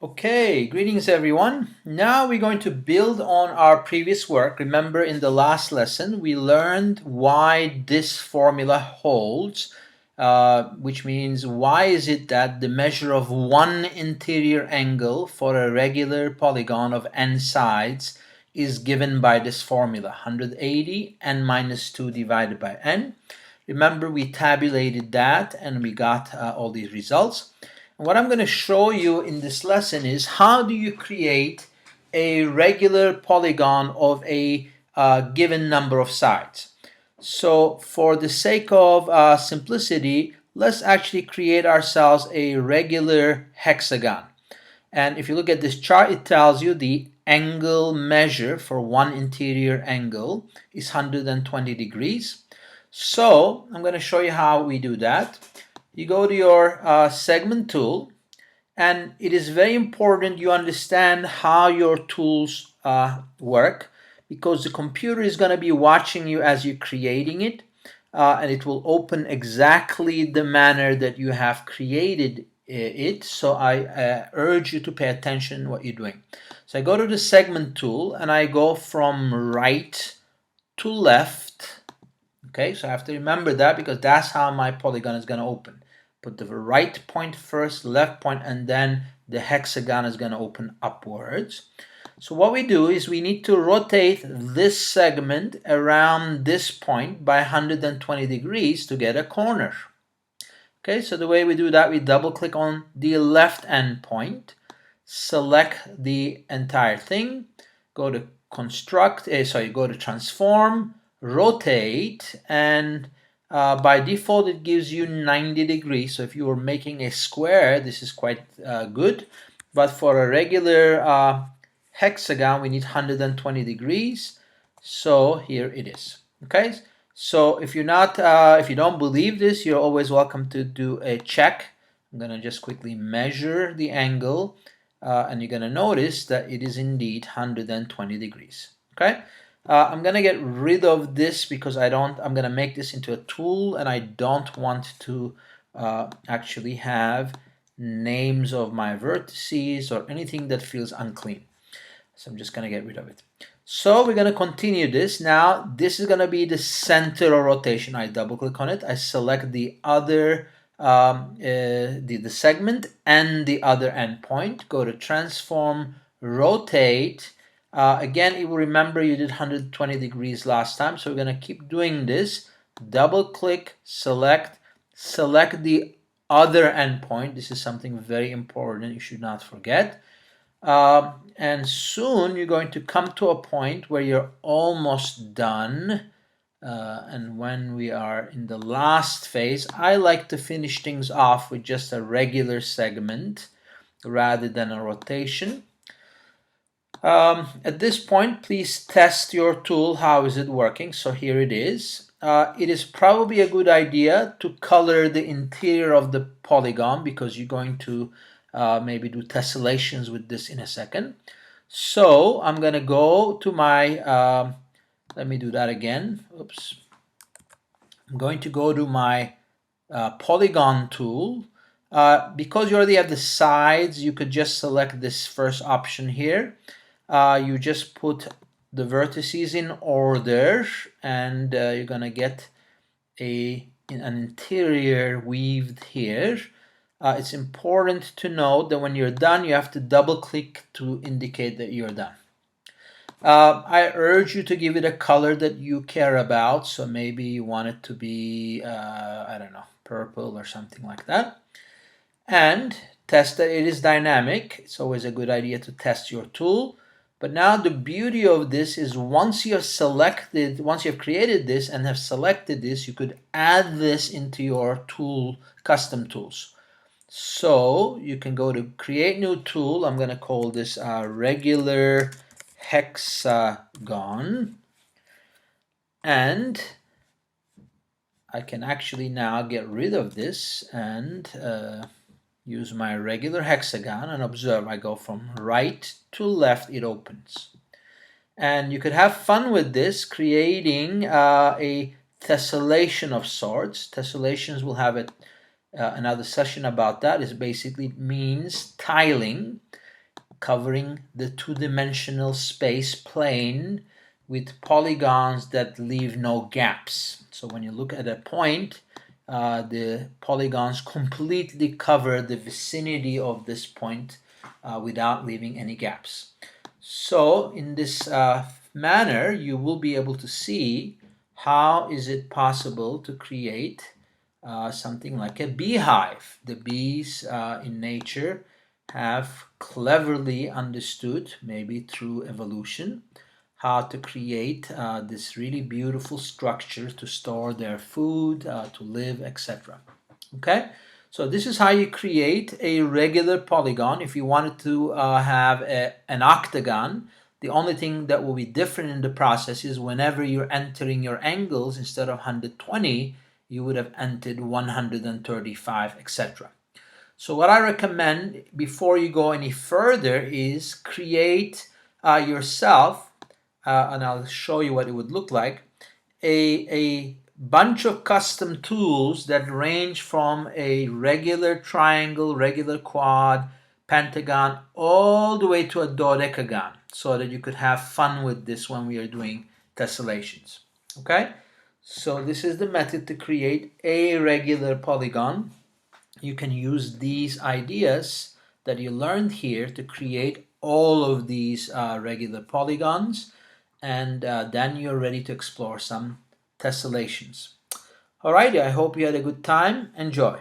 Okay, greetings everyone. Now we're going to build on our previous work. Remember, in the last lesson we learned why this formula holds, which means why is it that the measure of one interior angle for a regular polygon of n sides is given by this formula, 180 n minus 2 divided by n. Remember, we tabulated that and we got all these results. And what I'm going to show you in this lesson is how do you create a regular polygon of a given number of sides. So for the sake of simplicity, let's actually create ourselves a regular hexagon. And if you look at this chart, it tells you the angle measure for one interior angle is 120 degrees. So I'm going to show you how we do that. You go to your segment tool, and it is very important you understand how your tools work, because the computer is going to be watching you as you're creating it, and it will open exactly the manner that you have created it. So I urge you to pay attention to what you're doing. So I go to the segment tool and I go from right to left. Okay, so I have to remember that because that's how my polygon is going to open. Put the right point first, left point, and then the hexagon is going to open upwards. So what we do is we need to rotate this segment around this point by 120 degrees to get a corner. Okay, so the way we do that, we double click on the left end point, select the entire thing, go to go to transform, rotate, and by default it gives you 90 degrees. So if you were making a square, this is quite good, but for a regular hexagon we need 120 degrees. So here it is. Okay, so if you don't believe this, you're always welcome to do a check. I'm gonna just quickly measure the angle, and you're gonna notice that it is indeed 120 degrees. Okay, I'm gonna get rid of this because I'm gonna make this into a tool, and I don't want to actually have names of my vertices or anything that feels unclean. So I'm just gonna get rid of it. So we're gonna continue this. Now this is gonna be the center of rotation. I double click on it. I select the other the segment and the other endpoint. Go to transform, rotate. Again, it will remember you did 120 degrees last time, so we're gonna keep doing this. Double click, select the other endpoint. This is something very important you should not forget. And soon you're going to come to a point where you're almost done. And when we are in the last phase, I like to finish things off with just a regular segment rather than a rotation. At this point, please test your tool. How is it working? So here it is. It is probably a good idea to color the interior of the polygon because you're going to maybe do tessellations with this in a second. So I'm going to go to my, let me do that again. Oops. I'm going to go to my Polygon tool. Because you already have the sides, you could just select this first option here. You just put the vertices in order, and you're going to get an interior weaved here. It's important to note that when you're done, you have to double click to indicate that you're done. I urge you to give it a color that you care about. So maybe you want it to be, I don't know, purple or something like that. And test that it is dynamic. It's always a good idea to test your tool. But now the beauty of this is once you have created this and have selected this, you could add this into your tool, custom tools. So you can go to create new tool. I'm going to call this regular hexagon. And I can actually now get rid of this and use my regular hexagon, and observe I go from right to left, it opens. And you could have fun with this, creating a tessellation of sorts. Tessellations will have another session about that. It basically means tiling. covering the two-dimensional space plane with polygons that leave no gaps. So when you look at a point, the polygons completely cover the vicinity of this point without leaving any gaps. So in this manner, you will be able to see how is it possible to create something like a beehive. The bees in nature have cleverly understood, maybe through evolution, how to create this really beautiful structure to store their food, to live, etc. Okay, so this is how you create a regular polygon. If you wanted to have an octagon, the only thing that will be different in the process is whenever you're entering your angles, instead of 120, you would have entered 135, etc. So what I recommend before you go any further is create yourself, and I'll show you what it would look like, a bunch of custom tools that range from a regular triangle, regular quad, pentagon, all the way to a dodecagon, so that you could have fun with this when we are doing tessellations. Okay, so this is the method to create a regular polygon. You can use these ideas that you learned here to create all of these regular polygons, and then you're ready to explore some tessellations. Alrighty, I hope you had a good time. Enjoy.